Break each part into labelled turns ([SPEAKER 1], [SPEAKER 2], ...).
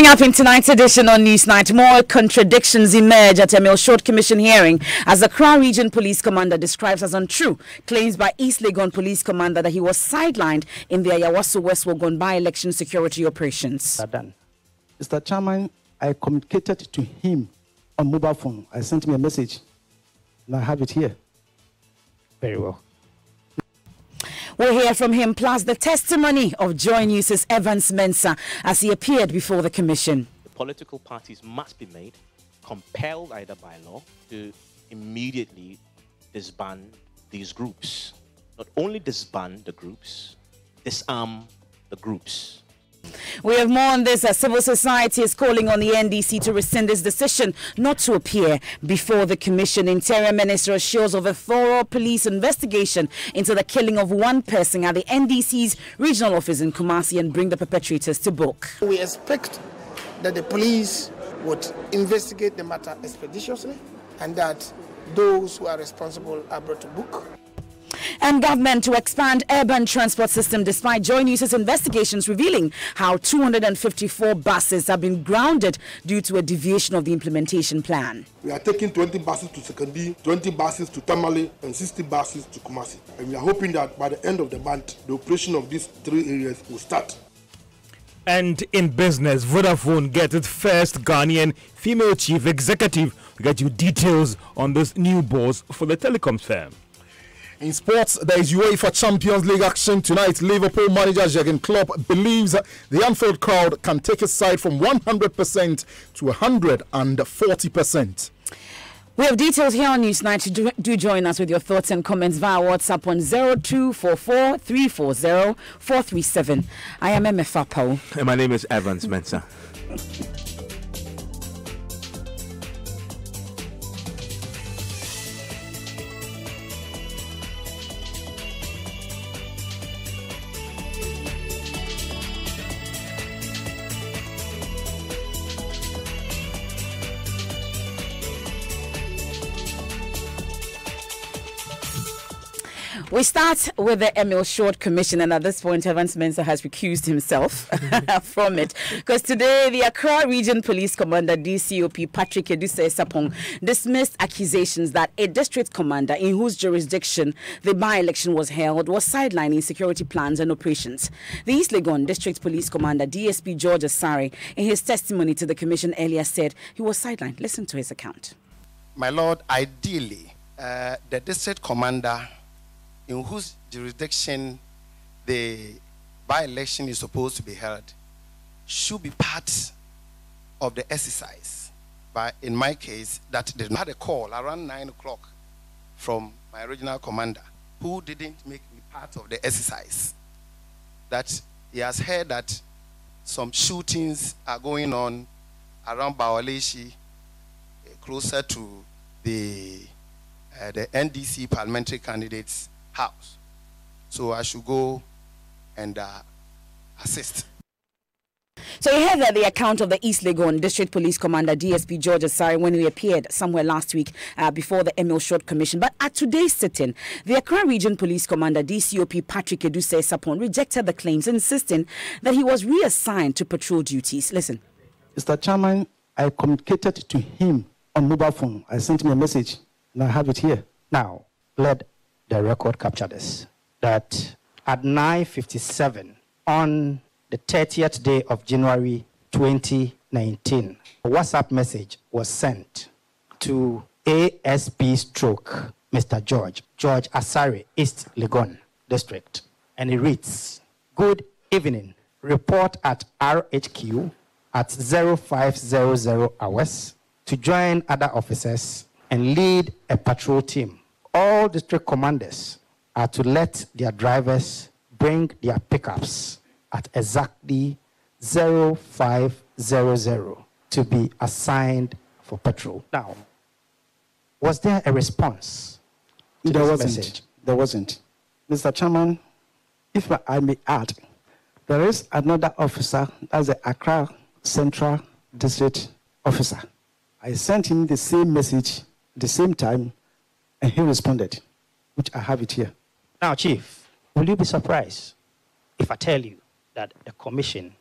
[SPEAKER 1] Coming up in tonight's edition on Newsnight, more contradictions emerge at Emil Short Commission hearing as the Accra Region Police Commander describes as untrue claims by East Legon Police Commander that he was sidelined in the Ayawaso West Wogon by-election security operations.
[SPEAKER 2] Mr. Chairman, I communicated to him on mobile phone. I sent him a message, and I have it here.
[SPEAKER 3] Very well.
[SPEAKER 1] We'll hear from him, plus the testimony of Joy News' Evans Mensah as he appeared before the commission.
[SPEAKER 4] The political parties must be made, compelled either by law, to immediately disband these groups. Not only disband the groups, disarm the groups.
[SPEAKER 1] We have more on this as civil society is calling on the NDC to rescind its decision not to appear before the commission. Interior Minister assures of a thorough police investigation into the killing of one person at the NDC's regional office in Kumasi and bring the perpetrators to book.
[SPEAKER 5] We expect that the police would investigate the matter expeditiously and that those who are responsible are brought to book.
[SPEAKER 1] And government to expand urban transport system despite Joy News' investigations revealing how 254 buses have been grounded due to a deviation of the implementation plan.
[SPEAKER 6] We are taking 20 buses to Sekondi, 20 buses to Tamale, and 60 buses to Kumasi. And we are hoping that by the end of the month, the operation of these three areas will start.
[SPEAKER 3] And in business, Vodafone gets its first Ghanaian female chief executive. We get you details on this new boss for the telecoms firm.
[SPEAKER 7] In sports, there is UEFA Champions League action tonight. Liverpool manager Jurgen Klopp believes the Anfield crowd can take his side from 100% to 140%.
[SPEAKER 1] We have details here on Newsnight. Do join us with your thoughts and comments via WhatsApp on 0244 340 437. I am MF Apau.
[SPEAKER 8] And my name is Evans Mensah.
[SPEAKER 1] We start with the Emil Short Commission, and at this point, Evans Mensah has recused himself from it. Because today, the Accra Region Police Commander, DCOP Patrick Edusei Sapong, dismissed accusations that a district commander in whose jurisdiction the by-election was held was sidelining security plans and operations. The East Legon District Police Commander, DSP George Asare, in his testimony to the commission earlier said he was sidelined. Listen to his account.
[SPEAKER 5] My Lord, ideally, the district commander in whose jurisdiction the by-election is supposed to be held should be part of the exercise. But in my case, that they had a call around 9 o'clock from my regional commander who didn't make me part of the exercise. That he has heard that some shootings are going on around Bawaleshi, closer to the NDC parliamentary candidates' house. So I should go and assist.
[SPEAKER 1] So you heard that the account of the East Legon District Police Commander DSP George Asare when he appeared somewhere last week before the Emil Short Commission. But at today's sitting, the Accra Region Police Commander DCOP Patrick Edusei Sapong rejected the claims, insisting that he was reassigned to patrol duties. Listen.
[SPEAKER 2] Mr. Chairman, I communicated to him on mobile phone. I sent him a message, and I have it here.
[SPEAKER 3] Now, let the record capture this. That at 9:57 on the 30th day of January 2019, a WhatsApp message was sent to ASP stroke Mr. George Asare, East Legon District. And it reads, "Good evening. Report at RHQ at 0500 hours to join other officers and lead a patrol team. All district commanders are to let their drivers bring their pickups at exactly 0500 to be assigned for patrol." Now, was there a response to
[SPEAKER 2] There
[SPEAKER 3] this
[SPEAKER 2] wasn't.
[SPEAKER 3] message?
[SPEAKER 2] There wasn't. Mr. Chairman, if I may add, there is another officer, that's the Accra Central District officer. I sent him the same message at the same time, and he responded, which I have it here.
[SPEAKER 3] Now, Chief, will you be surprised if I tell you that the commission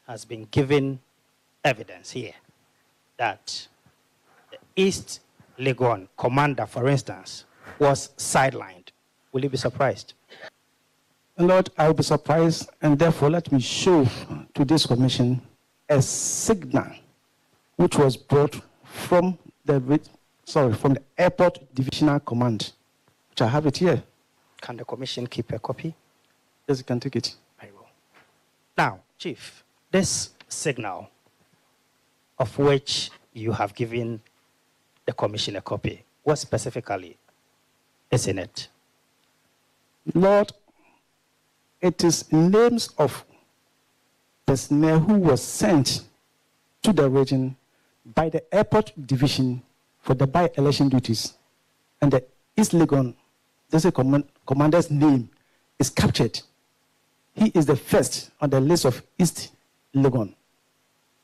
[SPEAKER 3] has been given evidence here that the East Legon commander, for instance, was sidelined, will you be surprised?
[SPEAKER 2] Lord, I will be surprised, and therefore let me show to this commission a signal which was brought from the Airport Divisional Command, which I have it here.
[SPEAKER 3] Can the commission keep a copy?
[SPEAKER 2] Yes, you can take it.
[SPEAKER 3] I will. Now, Chief, this signal of which you have given the commission a copy, what specifically is in it?
[SPEAKER 2] Lord, it is names of personnel who was sent to the region by the Airport Division for the by-election duties. And the East Legon, commander's name is captured. He is the first on the list of East Legon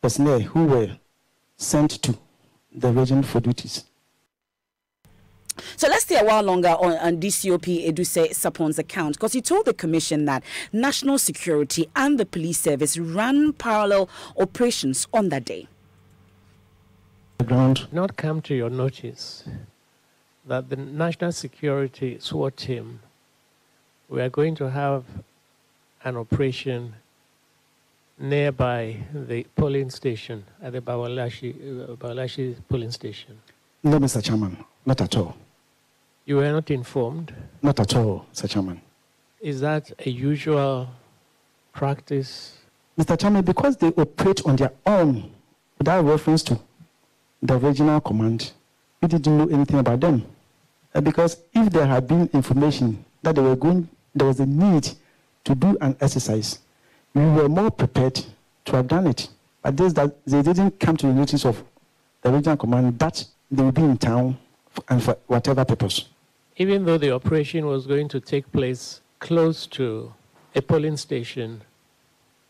[SPEAKER 2] personnel who were sent to the region for duties.
[SPEAKER 1] So let's stay a while longer on DCOP Eduse Sapon's account, because he told the commission that national security and the police service ran parallel operations on that day.
[SPEAKER 9] Not come to your notice that the national security SWAT team, we are going to have an operation nearby the polling station at the Bawalashi polling station.
[SPEAKER 2] No, Mr. Chairman, not at all.
[SPEAKER 9] You were not informed?
[SPEAKER 2] Not at all, Mr. Chairman.
[SPEAKER 9] Is that a usual practice?
[SPEAKER 2] Mr. Chairman, because they operate on their own without reference to the regional command, we didn't know anything about them. Because if there had been information that there was a need to do an exercise, we were more prepared to have done it. But that they didn't come to the notice of the regional command that they would be in town and for whatever purpose.
[SPEAKER 9] Even though the operation was going to take place close to a polling station,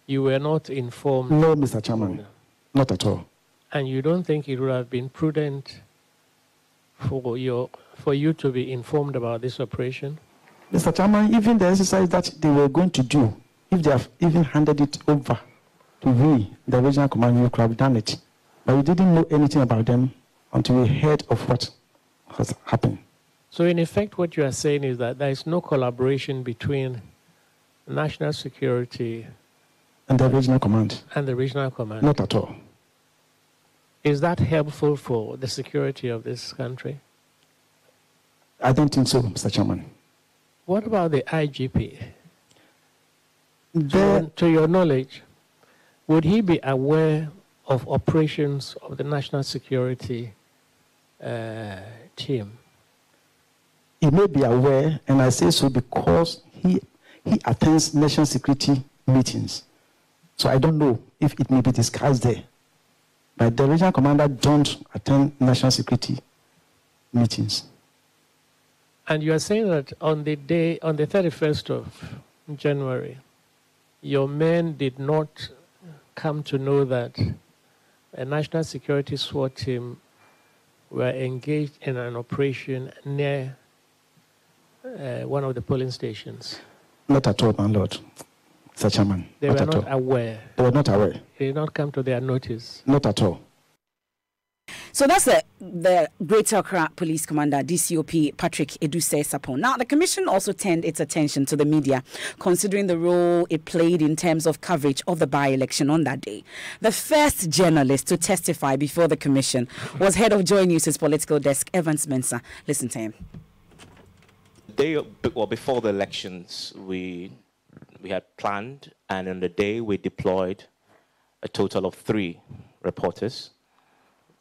[SPEAKER 9] you were not informed?
[SPEAKER 2] No, Mr. Chairman, not at all.
[SPEAKER 9] And you don't think it would have been prudent for you to be informed about this operation?
[SPEAKER 2] Mr. Chairman, even the exercise that they were going to do, if they have even handed it over to we, the regional command, we could have done it. But we didn't know anything about them until we heard of what has happened.
[SPEAKER 9] So in effect, what you are saying is that there is no collaboration between national security
[SPEAKER 2] and the regional command.
[SPEAKER 9] And the regional command.
[SPEAKER 2] Not at all.
[SPEAKER 9] Is that helpful for the security of this country?
[SPEAKER 2] I don't think so, Mr. Chairman.
[SPEAKER 9] What about the IGP? To your knowledge, would he be aware of operations of the national security team?
[SPEAKER 2] He may be aware, and I say so because he attends national security meetings. So I don't know if it may be discussed there. But the regional commander don't attend national security meetings.
[SPEAKER 9] And you are saying that on the 31st of January, your men did not come to know that a national security SWAT team were engaged in an operation near one of the polling stations?
[SPEAKER 2] Not at all, my lord, Mr. Chairman.
[SPEAKER 9] They were not aware?
[SPEAKER 2] They were not aware.
[SPEAKER 9] They did not come to their notice?
[SPEAKER 2] Not at all.
[SPEAKER 1] So that's the Greater Accra Police Commander, DCOP Patrick Eduse Sapon. Now, the Commission also turned its attention to the media, considering the role it played in terms of coverage of the by-election on that day. The first journalist to testify before the Commission was head of Joy News' political desk, Evans Mensah. Listen to him.
[SPEAKER 4] Before the elections, we had planned, and on the day we deployed a total of 3 reporters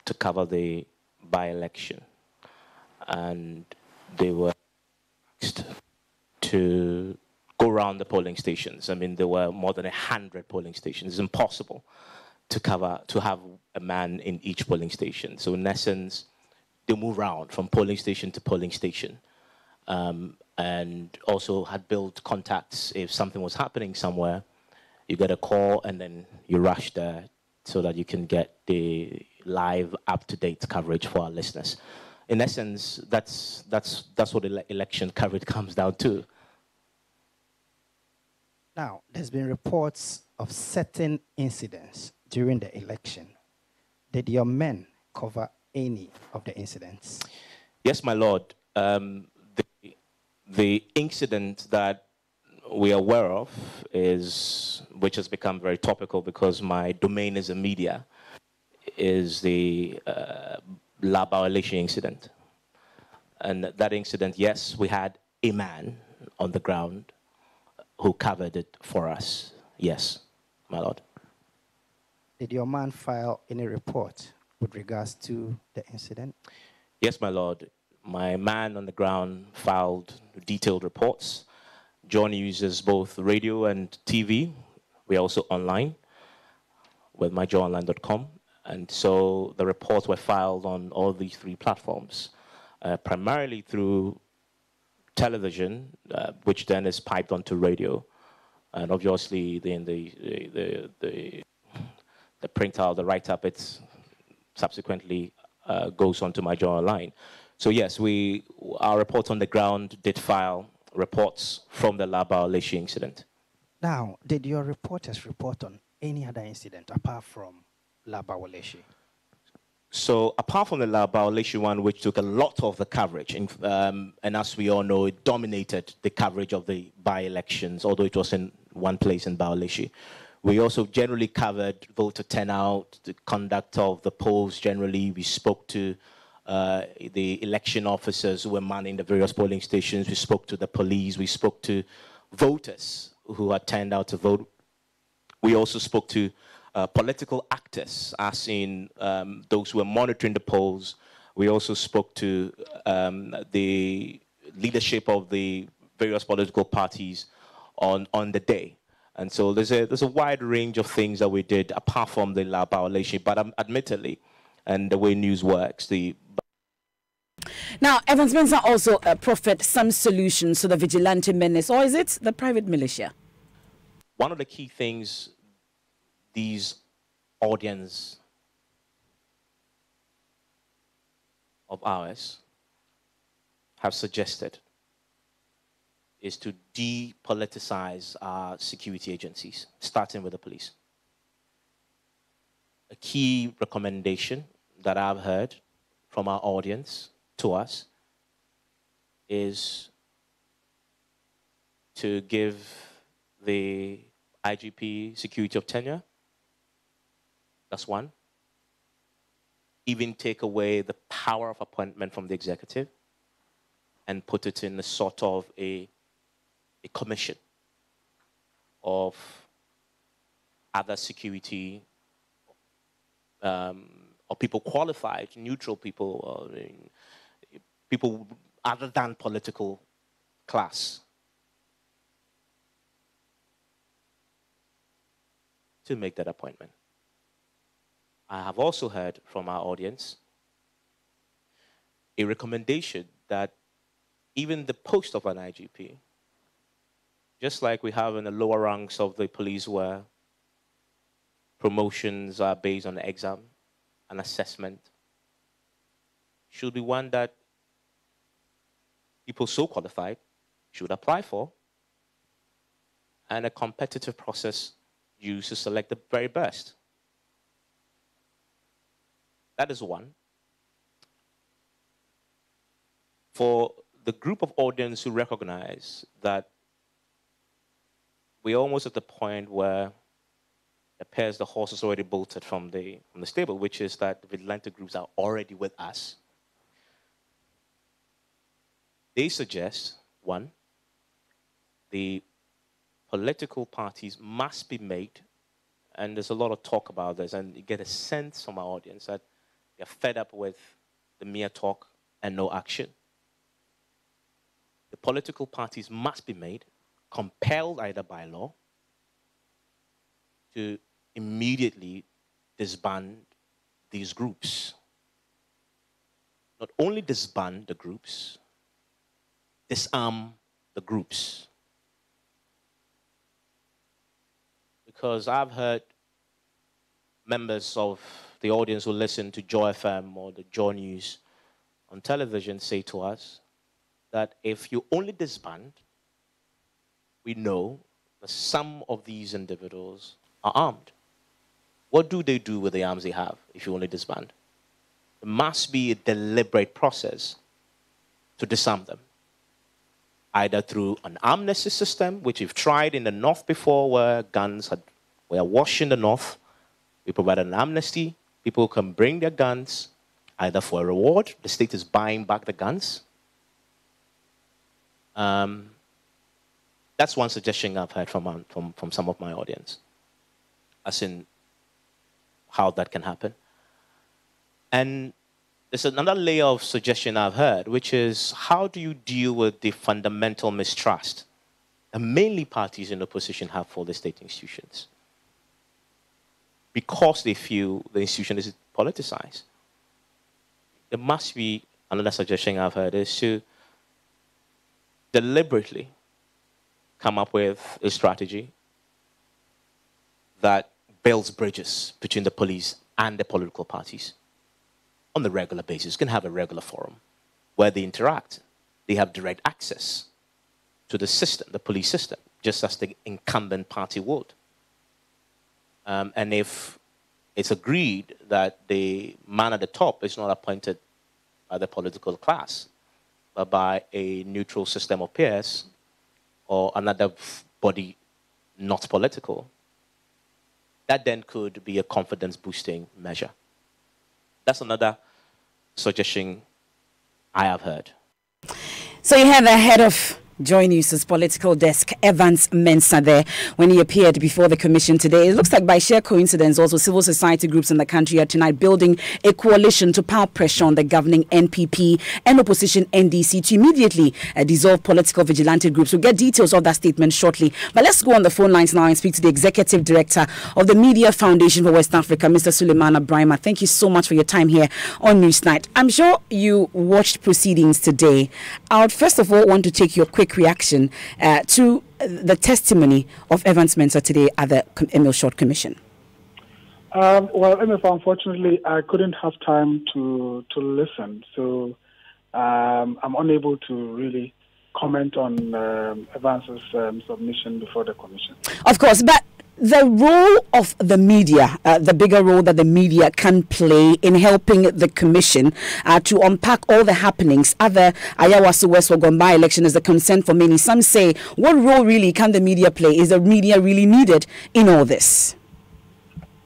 [SPEAKER 4] to cover the by-election, and they were asked to go around the polling stations. I mean, there were more than 100 polling stations. It's impossible to have a man in each polling station. So in essence, they move around from polling station to polling station, and also had built contacts. If something was happening somewhere, you get a call and then you rush there so that you can get the live, up-to-date coverage for our listeners. In essence, that's what election coverage comes down to.
[SPEAKER 3] Now, there's been reports of certain incidents during the election Did your men cover any of the incidents?
[SPEAKER 4] Yes, my lord. The incident that we are aware of is, which has become very topical because my domain is the media, is the Laba Oleshi incident. And that incident, yes, we had a man on the ground who covered it for us. Yes, my lord.
[SPEAKER 3] Did your man file any report with regards to the incident?
[SPEAKER 4] Yes, my lord. My man on the ground filed detailed reports. John uses both radio and TV. We are also online with myjohnonline.com. And so the reports were filed on all these three platforms, primarily through television, which then is piped onto radio. And obviously, the printout, the write-up, it's subsequently goes onto my John Online. So yes, our reports on the ground did file reports from the Laba Oleshi incident.
[SPEAKER 3] Now, did your reporters report on any other incident apart from Laba Oleshi?
[SPEAKER 4] So apart from the Laba Oleshi one, which took a lot of the coverage, and as we all know, it dominated the coverage of the by-elections, although it was in one place in Laba Oleshi. We also generally covered voter turnout, the conduct of the polls generally. We spoke to the election officers who were manning the various polling stations. We spoke to the police. We spoke to voters who had turned out to vote. We also spoke to political actors, as in those who were monitoring the polls. We also spoke to the leadership of the various political parties on the day. And so there's a wide range of things that we did apart from the Laba Oleshi, but admittedly, and the way news works,
[SPEAKER 1] Now, Evans Mensah also proffered some solutions to the vigilante menace, or is it the private militia?
[SPEAKER 4] One of the key things these audience of ours have suggested is to depoliticize our security agencies, starting with the police. A key recommendation that I've heard from our audience to us is to give the IGP security of tenure. That's one. Even take away the power of appointment from the executive and put it in a sort of a commission of other security or people qualified, neutral people, people other than political class, to make that appointment. I have also heard from our audience a recommendation that even the post of an IGP, just like we have in the lower ranks of the police where promotions are based on exam and assessment, should be one that people so qualified should apply for, and a competitive process used to select the very best. That is one. For the group of audience who recognize that we're almost at the point where it appears the horse is already bolted from the stable, which is that the vigilante groups are already with us. They suggest, one, the political parties must be made, and there's a lot of talk about this, and you get a sense from our audience that they're fed up with the mere talk and no action. The political parties must be made, compelled either by law, to immediately disband these groups. Not only disband the groups, disarm the groups. Because I've heard members of the audience who listen to Joy FM or the Joy News on television say to us that if you only disband, we know that some of these individuals are armed. What do they do with the arms they have if you only disband? There must be a deliberate process to disarm them, either through an amnesty system, which we've tried in the North before, where guns were washed in the North. We provided an amnesty. People can bring their guns, either for a reward. The state is buying back the guns. That's one suggestion I've heard from some of my audience, as in how that can happen. And there's another layer of suggestion I've heard, which is how do you deal with the fundamental mistrust that mainly parties in opposition have for the state institutions, because they feel the institution is politicized? There must be, another suggestion I've heard is to deliberately come up with a strategy that builds bridges between the police and the political parties on a regular basis. You can have a regular forum where they interact. They have direct access to the system, the police system, just as the incumbent party would. And if it's agreed that the man at the top is not appointed by the political class, but by a neutral system of peers or another body not political, that then could be a confidence-boosting measure. That's another suggestion I have heard.
[SPEAKER 1] So you had the head of Joy News' political desk, Evans Mensah, there when he appeared before the commission today. It looks like by sheer coincidence, also civil society groups in the country are tonight building a coalition to power pressure on the governing NPP and opposition NDC to immediately dissolve political vigilante groups. We'll get details of that statement shortly. But let's go on the phone lines now and speak to the executive director of the Media Foundation for West Africa, Mr. Suleiman Brahima. Thank you so much for your time here on Newsnight. I'm sure you watched proceedings today. I would first of all want to take your quick reaction to the testimony of Evans Mensah today at the Emil Short Commission.
[SPEAKER 10] Well, MF, unfortunately, I couldn't have time to listen, so I'm unable to really comment on Evans's submission before the commission.
[SPEAKER 1] Of course, but the role of the media, the bigger role that the media can play in helping the commission to unpack all the happenings at the Ayawaso West Wuogon by-election is a concern for many. Some say, what role really can the media play? Is the media really needed in all this?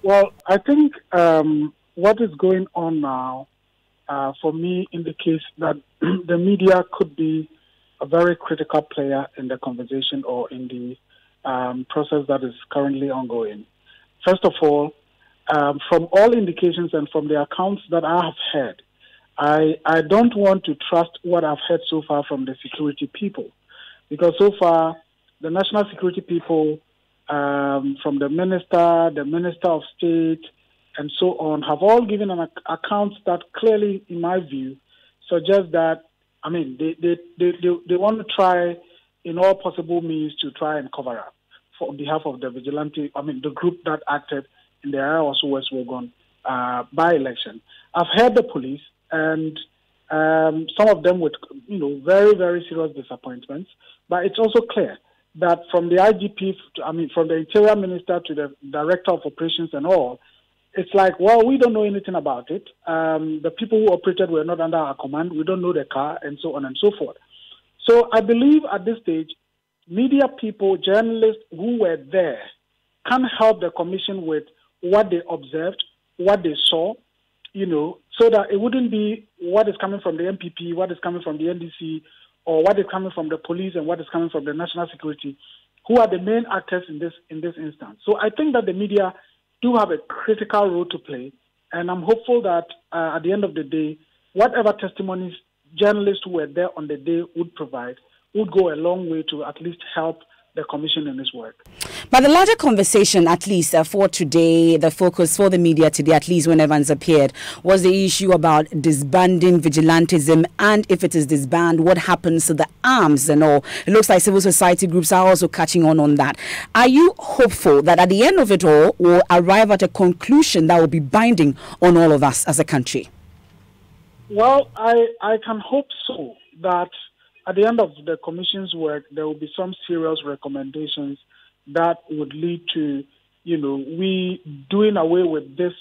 [SPEAKER 10] Well, I think what is going on now, for me, indicates that the media could be a very critical player in the conversation or in the process that is currently ongoing. First of all, from all indications and from the accounts that I have heard, I don't want to trust what I've heard so far from the security people, because so far the national security people, from the Minister of State, and so on, have all given an account that clearly, in my view, suggests that, I mean, they want to try in all possible means to try and cover up on behalf of the vigilante, I mean, the group that acted in the Ayawaso West Wuogon by-election. I've heard the police, and some of them with, very, very serious disappointments. But it's also clear that from the IGP, from the Interior Minister to the Director of Operations and all, it's like, well, we don't know anything about it. The people who operated were not under our command. We don't know the car, and so on and so forth. So I believe at this stage, media people, journalists who were there can help the commission with what they observed, what they saw, so that it wouldn't be what is coming from the MPP, what is coming from the NDC, or what is coming from the police and what is coming from the national security, who are the main actors in this instance. So I think that the media do have a critical role to play, and I'm hopeful that at the end of the day, whatever testimonies journalists who were there on the day would provide would go a long way to at least help the commission in its work.
[SPEAKER 1] But the larger conversation, at least for today, the focus for the media today, at least when Evans appeared, was the issue about disbanding vigilantism, and if it is disbanded, what happens to the arms and all. It looks like civil society groups are also catching on that. Are you hopeful that at the end of it all, we'll arrive at a conclusion that will be binding on all of us as a country?
[SPEAKER 10] Well, I can hope so, that at the end of the commission's work, there will be some serious recommendations that would lead to, we doing away with this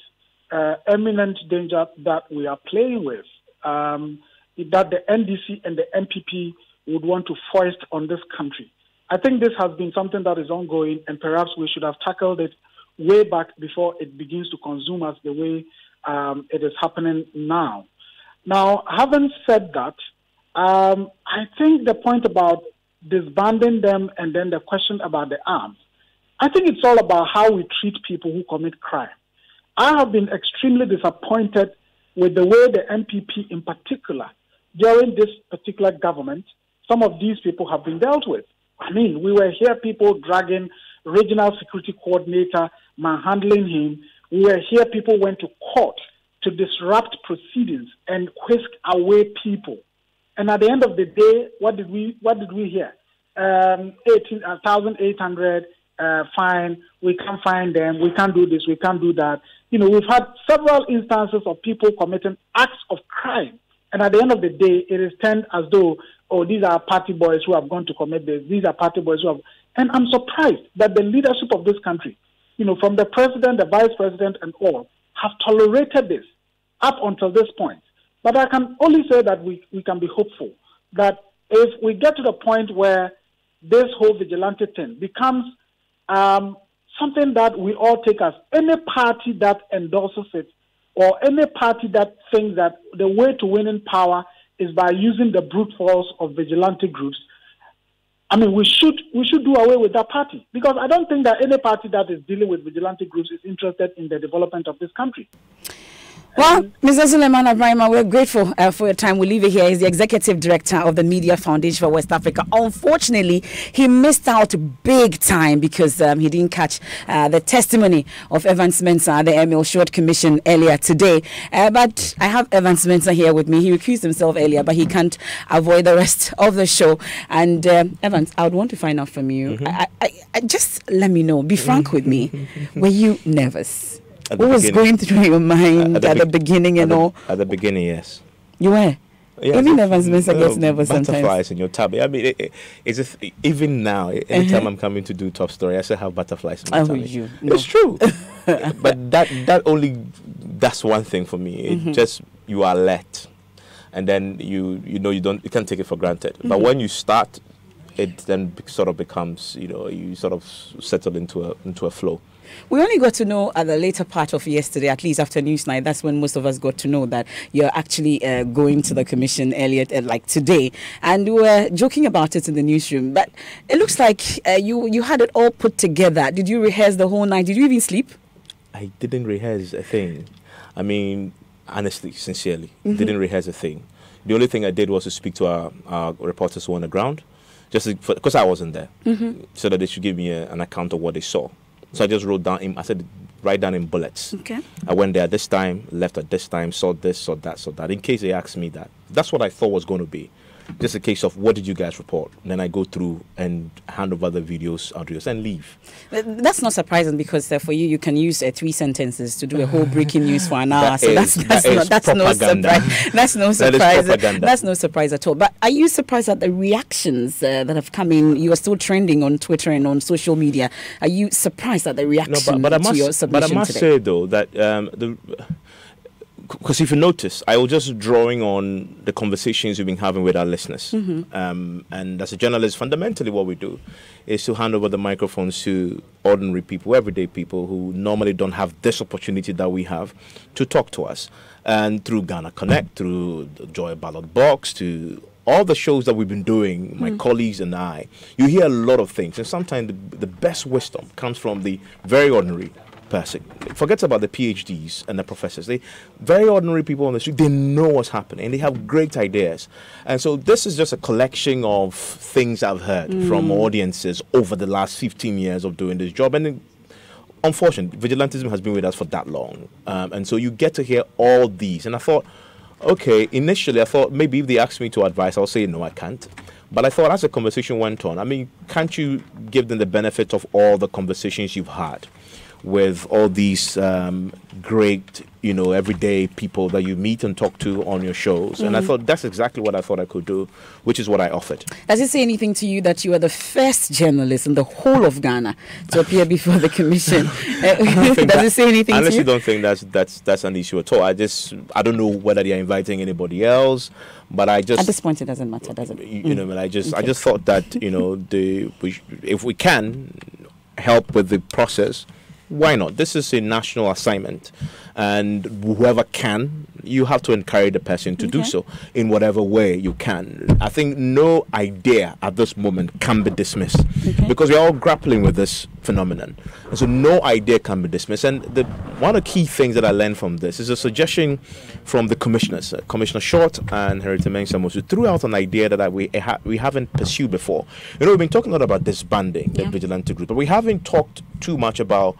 [SPEAKER 10] imminent danger that we are playing with, that the NDC and the MPP would want to foist on this country. I think this has been something that is ongoing, and perhaps we should have tackled it way back before it begins to consume us the way it is happening now. Now, having said that, I think the point about disbanding them and then the question about the arms, I think it's all about how we treat people who commit crime. I have been extremely disappointed with the way the MPP in particular, during this particular government, some of these people have been dealt with. I mean, we were here people dragging regional security coordinator, manhandling him. We were here people went to court to disrupt proceedings and whisk away people. And at the end of the day, what did we hear? 1,800 fine. We can't find them. We can't do this. We can't do that. We've had several instances of people committing acts of crime. And at the end of the day, it is turned as though, these are party boys who have gone to commit this. These are party boys who have. And I'm surprised that the leadership of this country, from the president, the vice president, and all, have tolerated this up until this point. But I can only say that we can be hopeful that if we get to the point where this whole vigilante thing becomes something that we all take as any party that endorses it, or any party that thinks that the way to winning power is by using the brute force of vigilante groups, I mean, we should do away with that party, because I don't think that any party that is dealing with vigilante groups is interested in the development of this country.
[SPEAKER 1] Well, Mr. Suleiman Abrahima, we're grateful for your time. We'll leave it here. He's the Executive Director of the Media Foundation for West Africa. Unfortunately, he missed out big time because he didn't catch the testimony of Evans Mensah, the Emil Short Commission, earlier today. But I have Evans Mensah here with me. He recused himself earlier, but he can't avoid the rest of the show. And Evans, I would want to find out from you. I just let me know. Be frank with me. Were you nervous? What was going through your mind at the beginning and all?
[SPEAKER 4] At the beginning, yes.
[SPEAKER 1] You were? Yeah, even Evans Mensah gets nervous sometimes.
[SPEAKER 4] Butterflies in your tummy. I mean, even now, anytime I'm coming to do Top Story, I still have butterflies in my tummy. No. It's true. But that's one thing for me. It just, you are alert. And then you can't take it for granted. But when you start, it then sort of becomes, you sort of settle into a flow.
[SPEAKER 1] We only got to know at the later part of yesterday, at least after Newsnight. That's when most of us got to know that you're actually going to the commission earlier, like today. And we were joking about it in the newsroom. But it looks like you had it all put together. Did you rehearse the whole night? Did you even sleep?
[SPEAKER 4] I didn't rehearse a thing. I mean, honestly, sincerely, didn't rehearse a thing. The only thing I did was to speak to our reporters who were on the ground, just because I wasn't there, so that they should give me an account of what they saw. So I just wrote down, write down in bullets. Okay. I went there at this time, left at this time, saw this, saw that, saw that. In case they asked me that. That's what I thought was going to be. Just a case of what did you guys report? And then I go through and hand over the videos, audios, and leave.
[SPEAKER 1] That's not surprising because for you can use 3 sentences to do a whole breaking news for an hour. That's no surprise. That's no surprise. That's no surprise at all. But are you surprised at the reactions that have come in? You are still trending on Twitter and on social media. Are you surprised at the reaction to your submission
[SPEAKER 4] But I must say though that because if you notice, I was just drawing on the conversations we've been having with our listeners. And as a journalist, fundamentally what we do is to hand over the microphones to ordinary people, everyday people who normally don't have this opportunity that we have to talk to us. And through Ghana Connect, through the Joy Ballot Box, to all the shows that we've been doing, my colleagues and I, you hear a lot of things. And sometimes the best wisdom comes from the very ordinary person. Forget about the PhDs and the professors. They very ordinary people on the street. They know what's happening. They have great ideas. And so this is just a collection of things I've heard from audiences over the last 15 years of doing this job. And unfortunately, vigilantism has been with us for that long. And so you get to hear all these. And I thought, okay, initially I thought maybe if they asked me to advise, I'll say, no, I can't. But I thought as the conversation went on, I mean, can't you give them the benefit of all the conversations you've had? with all these great, everyday people that you meet and talk to on your shows. And I thought that's exactly what I thought I could do, which is what I offered.
[SPEAKER 1] Does it say anything to you that you are the first journalist in the whole of Ghana to appear before the commission? Does it say anything
[SPEAKER 4] I honestly
[SPEAKER 1] to you?
[SPEAKER 4] don't think that's an issue at all. I don't know whether they're inviting anybody else, but I just...
[SPEAKER 1] At this point, it doesn't matter, does it?
[SPEAKER 4] I just thought that, if we can help with the process, why not? This is a national assignment, and whoever can, you have to encourage the person to do so in whatever way you can. I think no idea at this moment can be dismissed because we're all grappling with this phenomenon. And so no idea can be dismissed. And one of the key things that I learned from this is a suggestion from the commissioners, Commissioner Short and Henrietta Mensah, who threw out an idea that we haven't pursued before. We've been talking a lot about disbanding the vigilante group, but we haven't talked too much about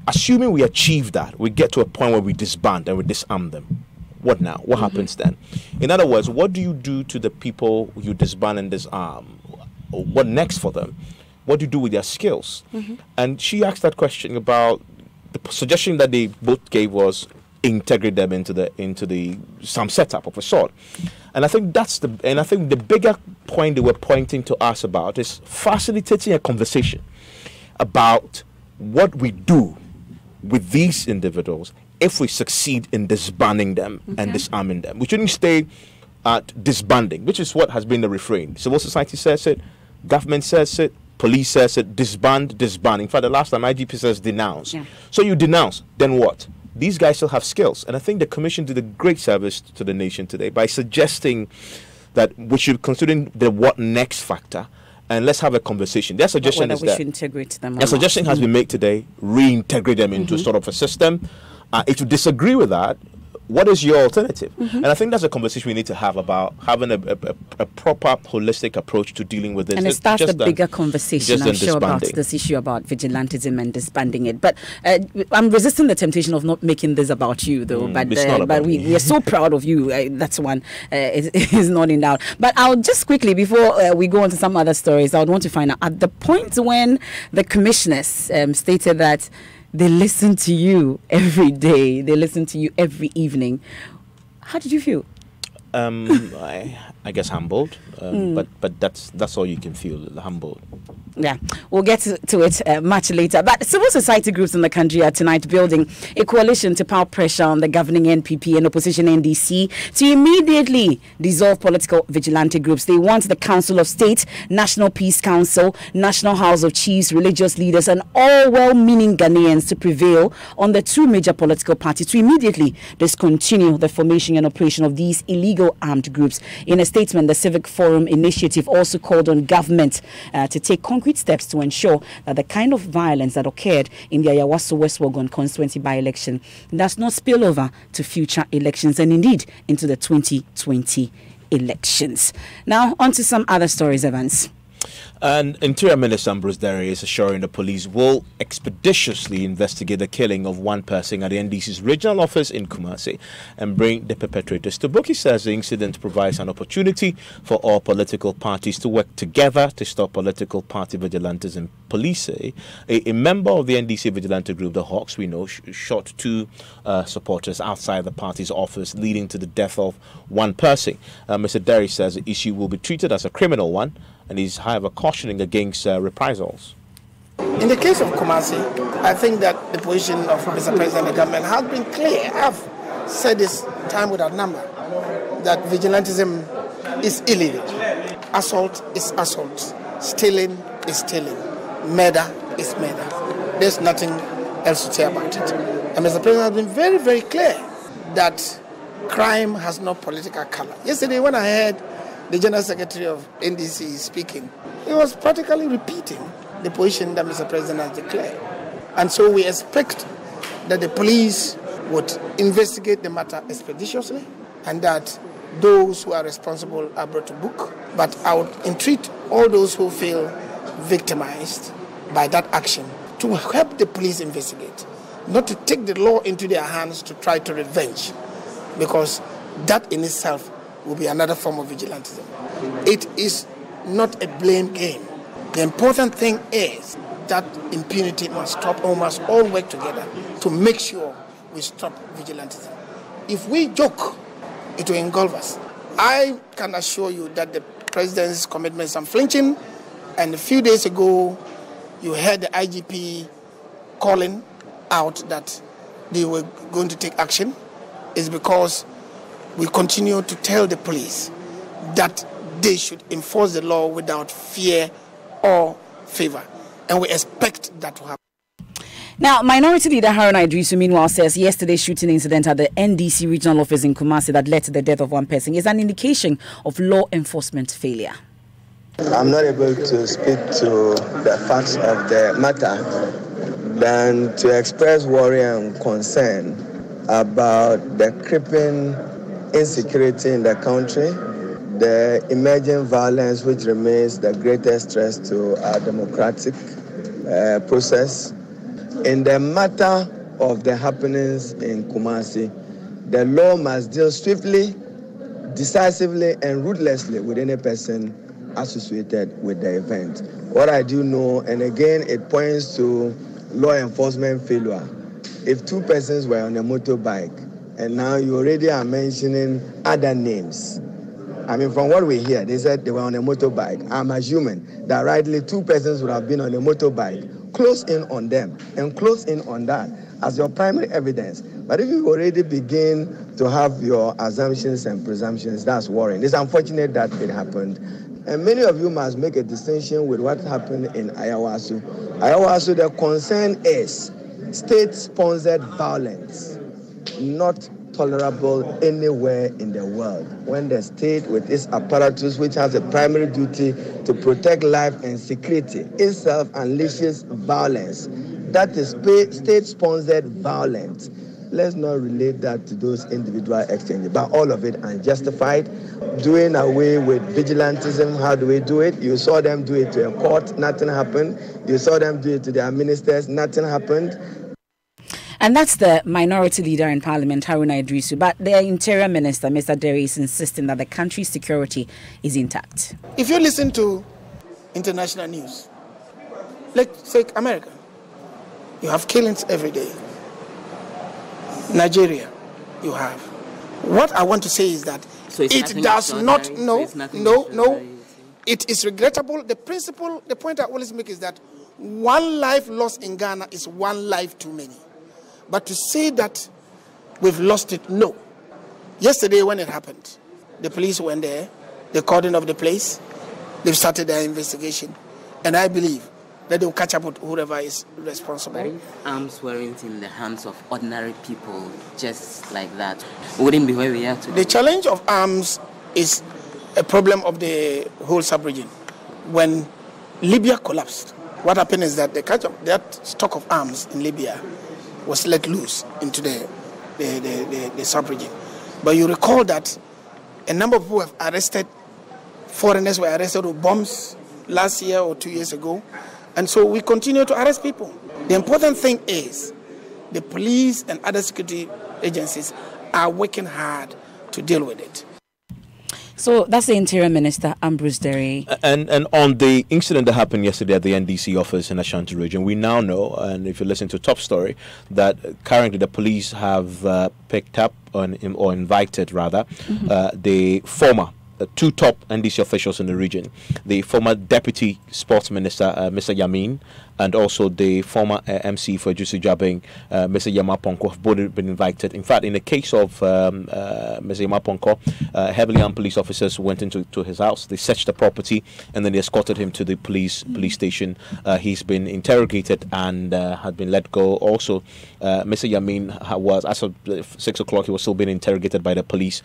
[SPEAKER 4] assuming we achieve that, we get to a point where we disband and we disarm them. What now? What happens then? In other words, what do you do to the people you disband and disarm? What next for them? What do you do with their skills? And she asked that question about the suggestion that they both gave was integrate them into some setup of a sort. And I think the bigger point they were pointing to us about is facilitating a conversation about what we do with these individuals if we succeed in disbanding them and disarming them. We shouldn't stay at disbanding, which is what has been the refrain. Civil society says it, government says it, police says it, disband. In fact, the last time IGP says denounce. So you denounce, then what? These guys still have skills. And I think the commission did a great service to the nation today by suggesting that we should consider the what next factor, and let's have a conversation. Their suggestion is that
[SPEAKER 1] should integrate them.
[SPEAKER 4] A suggestion has been made today: reintegrate them into sort of a system. If you disagree with that, what is your alternative? And I think that's a conversation we need to have about having a proper, holistic approach to dealing with this.
[SPEAKER 1] And it starts a bigger conversation, I'm sure, about this issue about vigilantism and disbanding it. But I'm resisting the temptation of not making this about you, though. But we are so proud of you. That's one is not in doubt. But I'll just quickly, before we go on to some other stories, I would want to find out, at the point when the commissioners stated that they listen to you every day, they listen to you every evening, how did you feel?
[SPEAKER 4] I guess humbled, but that's all you can feel, humbled.
[SPEAKER 1] Yeah, we'll get to it much later. But civil society groups in the country are tonight building a coalition to power pressure on the governing NPP and opposition NDC to immediately dissolve political vigilante groups. They want the Council of State, National Peace Council, National House of Chiefs, religious leaders, and all well-meaning Ghanaians to prevail on the two major political parties to immediately discontinue the formation and operation of these illegal armed groups. In a statement, the Civic Forum Initiative also called on government to take concrete steps to ensure that the kind of violence that occurred in the Ayawaso West Wuogon constituency by-election does not spill over to future elections and indeed into the 2020 elections. Now, on to some other stories, Evans.
[SPEAKER 4] And Interior Minister Ambrose Derry is assuring the police will expeditiously investigate the killing of one person at the NDC's regional office in Kumasi and bring the perpetrators to book. He says the incident provides an opportunity for all political parties to work together to stop political party vigilantes and police. A member of the NDC vigilante group, the Hawks, we know, shot two supporters outside the party's office, leading to the death of one person. Mr. Derry says the issue will be treated as a criminal one, and he's, however, cautioning against reprisals.
[SPEAKER 11] In the case of Kumasi, I think that the position of Mr. President and the government has been clear. I've said this time without number, that vigilantism is illegal. Assault is assault. Stealing is stealing. Murder is murder. There's nothing else to say about it. And Mr. President has been very, very clear that crime has no political color. Yesterday, when I heard the General Secretary of NDC speaking, he was practically repeating the position that Mr. President has declared. And so we expect that the police would investigate the matter expeditiously and that those who are responsible are brought to book. But I would entreat all those who feel victimized by that action to help the police investigate, not to take the law into their hands to try to revenge, because that in itself will be another form of vigilantism. It is not a blame game. The important thing is that impunity must stop, and we must all work together to make sure we stop vigilantism. If we joke, it will engulf us. I can assure you that the president's commitment is unflinching, and a few days ago, you heard the IGP calling out that they were going to take action. Is because we continue to tell the police that they should enforce the law without fear or favor. And we expect that to happen.
[SPEAKER 1] Now, Minority Leader Haruna Iddrisu, meanwhile, says yesterday's shooting incident at the NDC regional office in Kumasi that led to the death of one person is an indication of law enforcement failure.
[SPEAKER 12] I'm not able to speak to the facts of the matter than to express worry and concern about the creeping insecurity in the country, the emerging violence which remains the greatest threat to our democratic process. In the matter of the happenings in Kumasi, the law must deal swiftly, decisively, and ruthlessly with any person associated with the event. What I do know, and again it points to law enforcement failure. If two persons were on a motorbike, and now you already are mentioning other names. I mean, from what we hear, they said they were on a motorbike. I'm assuming that rightly two persons would have been on a motorbike, close in on them, and close in on that as your primary evidence. But if you already begin to have your assumptions and presumptions, that's worrying. It's unfortunate that it happened. And many of you must make a distinction with what happened in Ayawaso. Ayawaso, the concern is state-sponsored violence, not tolerable anywhere in the world. When the state with its apparatus, which has a primary duty to protect life and security, itself unleashes violence, that is state-sponsored violence. Let's not relate that to those individual exchanges, but all of it unjustified. Doing away with vigilantism, how do we do it? You saw them do it to a court, nothing happened. You saw them do it to their ministers, nothing happened.
[SPEAKER 1] And that's the Minority Leader in Parliament, Haruna Iddrisu. But the Interior Minister, Mr. Derry, is insisting that the country's security is intact.
[SPEAKER 11] If you listen to international news, let's take America. You have killings every day. Nigeria, you have. What I want to say is that it does not, no. It is regrettable. The point I always make is that one life lost in Ghana is one life too many. But to say that we've lost it, no. Yesterday when it happened, the police went there, they cordoned off the place, they've started their investigation, and I believe that they'll catch up with whoever is responsible.
[SPEAKER 13] But if arms weren't in the hands of ordinary people, just like that, we wouldn't be where we are today.
[SPEAKER 11] The challenge of arms is a problem of the whole sub-region. When Libya collapsed, what happened is that that stock of arms in Libya was let loose into the sub-region. But you recall that a number of people have arrested, foreigners were arrested with bombs last year or 2 years ago. And so we continue to arrest people. The important thing is the police and other security agencies are working hard to deal with it.
[SPEAKER 1] So that's the Interior Minister, Ambrose Derry.
[SPEAKER 4] And on the incident that happened yesterday at the NDC office in Ashanti region, we now know, and if you listen to Top Story, that currently the police have picked up or invited, rather, the former two top NDC officials in the region, the former Deputy Sports Minister, Mr. Yamin, and also the former MC for Jusu Jabing, Mr. Yama Ponko, have both been invited. In fact, in the case of Mr. Yama Ponko, heavily armed police officers went into his house. They searched the property and then they escorted him to the police station. He's been interrogated and had been let go. Also, Mr. Yamin was, as of 6 o'clock, he was still being interrogated by the police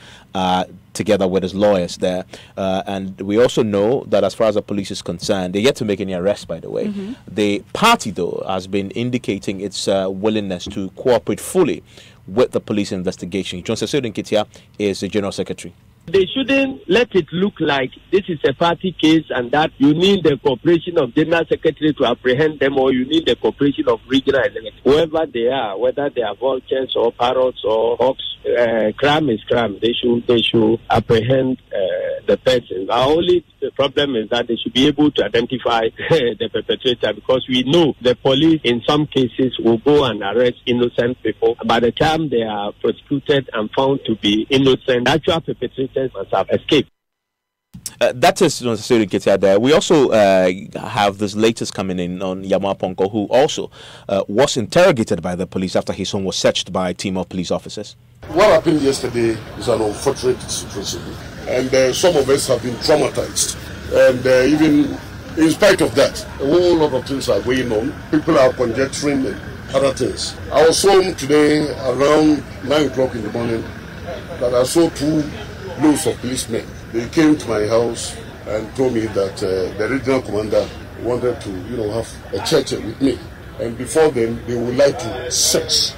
[SPEAKER 4] together with his lawyers there. And we also know that as far as the police is concerned, they're yet to make any arrests, by the way. The party, though, has been indicating its willingness to cooperate fully with the police investigation. John Sesedo Nketia is the General Secretary.
[SPEAKER 14] They shouldn't let it look like this is a party case and that you need the cooperation of General Secretary to apprehend them, or you need the cooperation of regional elements. Whoever they are, whether they are vultures or parrots or hawks, crime is crime. They should apprehend the person. Our only problem is that they should be able to identify the perpetrator, because we know the police in some cases will go and arrest innocent people. By the time they are prosecuted and found to be innocent, actual perpetrators must have escaped.
[SPEAKER 4] That is necessarily getting there. We also have this latest coming in on Yama Ponko, who also was interrogated by the police after his home was searched by a team of police officers.
[SPEAKER 6] What happened yesterday is an unfortunate situation, and some of us have been traumatized. And even in spite of that, a whole lot of things are going on. People are conjecturing and other things. I was home today around 9 o'clock in the morning, that I saw 2 loads of policemen. They came to my house and told me that the regional commander wanted to, have a chat with me. And before then, they would like to search.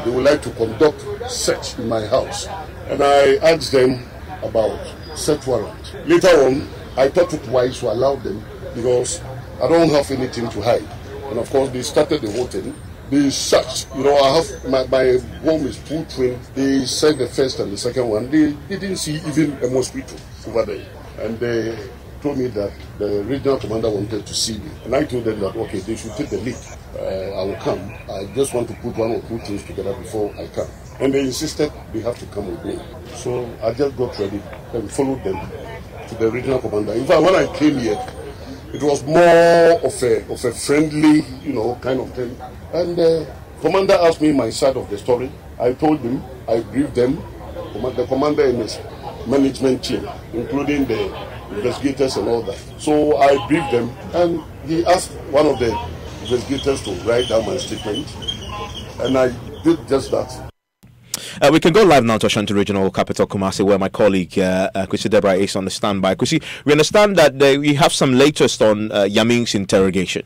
[SPEAKER 6] They would like to conduct search in my house. And I asked them about search warrant. Later on, I thought it wise to allow them, because I don't have anything to hide. And of course, they started the whole thing. They searched. I have my home is full train. They said the first and the second one. They didn't see even a mosquito over there. And they told me that the regional commander wanted to see me. And I told them that, okay, they should take the lead. I will come. I just want to put 1 or 2 things together before I come. And they insisted they have to come with me. So I just got ready and followed them to the regional commander. In fact, when I came here, it was more of a friendly, kind of thing. And the commander asked me my side of the story. I told him, I briefed them, the commander and his management team, including the investigators and all that. So I briefed them, and he asked one of the investigators to write down my statement, and I did just that.
[SPEAKER 4] We can go live now to Ashanti Regional Capital, Kumasi, where my colleague Kwesi Deborah is on the standby. Kwesi, we understand that we have some latest on Yaming's interrogation.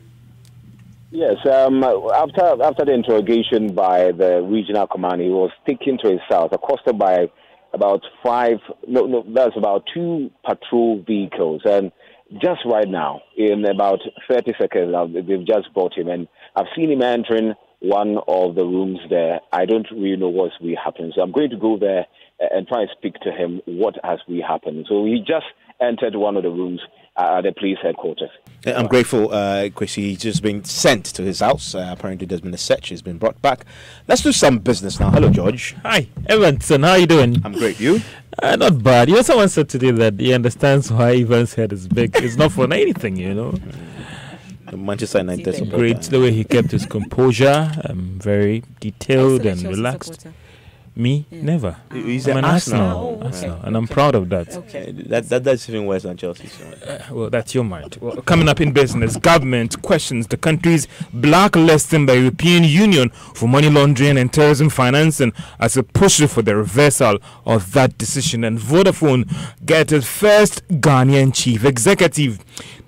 [SPEAKER 15] Yes, after the interrogation by the regional commander, he was taken to his house, accosted by about 2 patrol vehicles. And just right now, in about 30 seconds, they've just brought him. And I've seen him entering one of the rooms there. I don't really know what's really happening. So I'm going to go there and try and speak to him what has really happened. So he just entered one of the rooms at the police headquarters.
[SPEAKER 4] I'm grateful, Kwesi. He's just been sent to his house. Apparently there's been a search. He's been brought back. Let's do some business now. Hello, George.
[SPEAKER 16] Hi, Evanson. How are you doing?
[SPEAKER 4] I'm great. You?
[SPEAKER 16] Not bad. Someone said today that he understands why Evan's head is big. It's not for anything,
[SPEAKER 4] Manchester United.
[SPEAKER 16] Great the way he kept his composure, very detailed and relaxed. Me, never.
[SPEAKER 4] He's
[SPEAKER 16] I'm an
[SPEAKER 4] Arsenal.
[SPEAKER 16] And I'm proud of that.
[SPEAKER 4] Okay. That's even worse than Chelsea.
[SPEAKER 16] Well, that's your mind. Well, coming up in business, government questions the country's blacklisting by European Union for money laundering and terrorism financing as a push for the reversal of that decision. And Vodafone gets its first Ghanaian chief executive.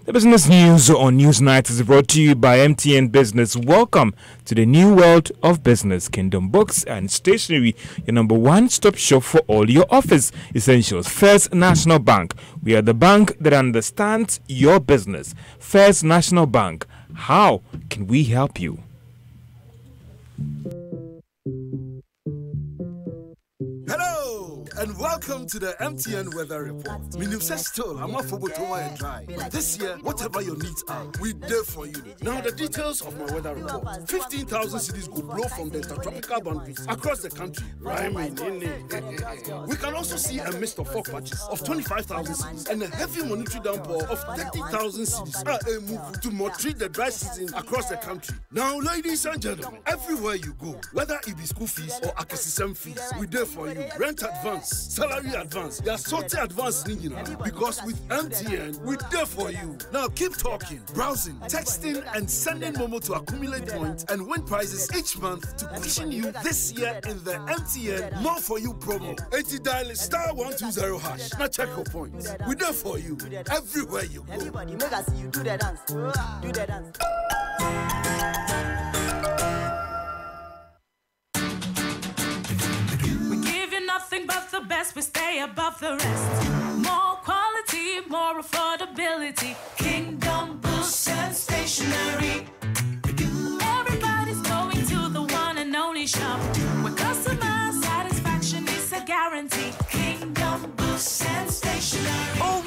[SPEAKER 16] The business news on Newsnight is brought to you by MTN Business. Welcome to the new world of business. Kingdom Books and Stationery, your number one stop shop for all your office essentials. First National Bank, we are the bank that understands your business. First National Bank, how can we help you?
[SPEAKER 17] Hello and welcome to the MTN Weather Report. I'm a dry. But this year, whatever your needs are, we're there for you. Now the details of my weather report. 15,000 cities will blow from the intertropical boundaries across the country. We can also see a mist of fog patches of 25,000 cities and a heavy monetary downpour of 30,000 cities. A move to treat the dry season across the country. Now, ladies and gentlemen, everywhere you go, whether it be school fees or akesisem fees, we're there for you. Rent advance, salary advance, your sorting advance, because with MTN, we're there for you. Now keep talking, browsing, texting, and sending Momo to accumulate points and win prizes each month to cushion you this year in the MTN More For You promo. 80 dial *120#. Now check your points. We're there for you everywhere you go.
[SPEAKER 18] Everybody make us see you do the dance. Do the dance.
[SPEAKER 19] Nothing but the best, we stay above the rest. More quality, more affordability. Kingdom Books and Stationery. Everybody's going to the one and only shop where customer satisfaction is a guarantee. Kingdom Books and Stationery. Oh,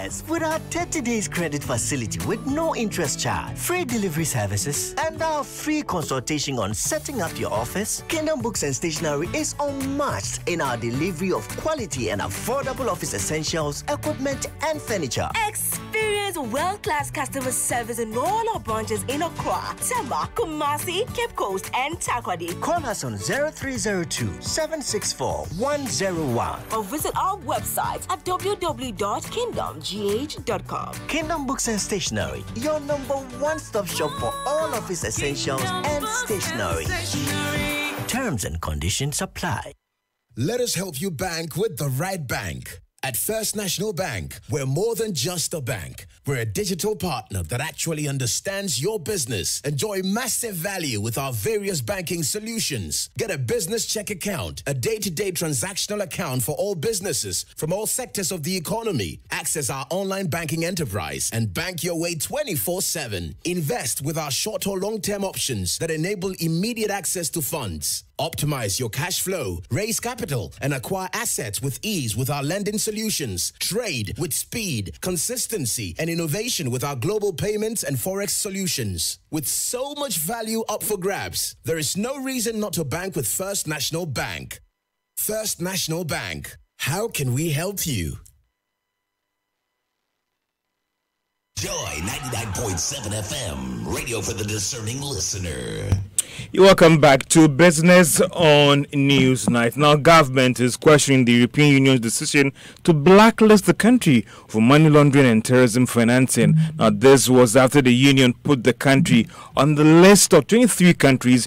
[SPEAKER 20] Yes, with our 30 days credit facility with no interest charge, free delivery services, and our free consultation on setting up your office, Kingdom Books and Stationery is unmatched in our delivery of quality and affordable office essentials, equipment, and furniture.
[SPEAKER 21] Experience world-class customer service in all our branches in Accra, Tema, Kumasi, Cape Coast, and Takoradi.
[SPEAKER 20] Call us on 0302-764-101
[SPEAKER 21] or visit our website at www.kingdomgh.com.
[SPEAKER 20] Kingdom Books and Stationery, your number one stop shop for all office essentials and stationery. Terms and conditions apply.
[SPEAKER 22] Let us help you bank with the right bank. At First National Bank, we're more than just a bank. We're a digital partner that actually understands your business. Enjoy massive value with our various banking solutions. Get a business check account, a day-to-day transactional account for all businesses from all sectors of the economy. Access our online banking enterprise and bank your way 24/7. Invest with our short or long-term options that enable immediate access to funds. Optimize your cash flow, raise capital, and acquire assets with ease with our lending solutions. Trade with speed, consistency, and innovation with our global payments and forex solutions. With so much value up for grabs, there is no reason not to bank with First National Bank. First National Bank. How can we help you?
[SPEAKER 23] Joy 99.7 FM, radio for the discerning listener.
[SPEAKER 16] You're welcome back to Business on Newsnight. Now, government is questioning the European Union's decision to blacklist the country for money laundering and terrorism financing. Now, this was after the union put the country on the list of 23 countries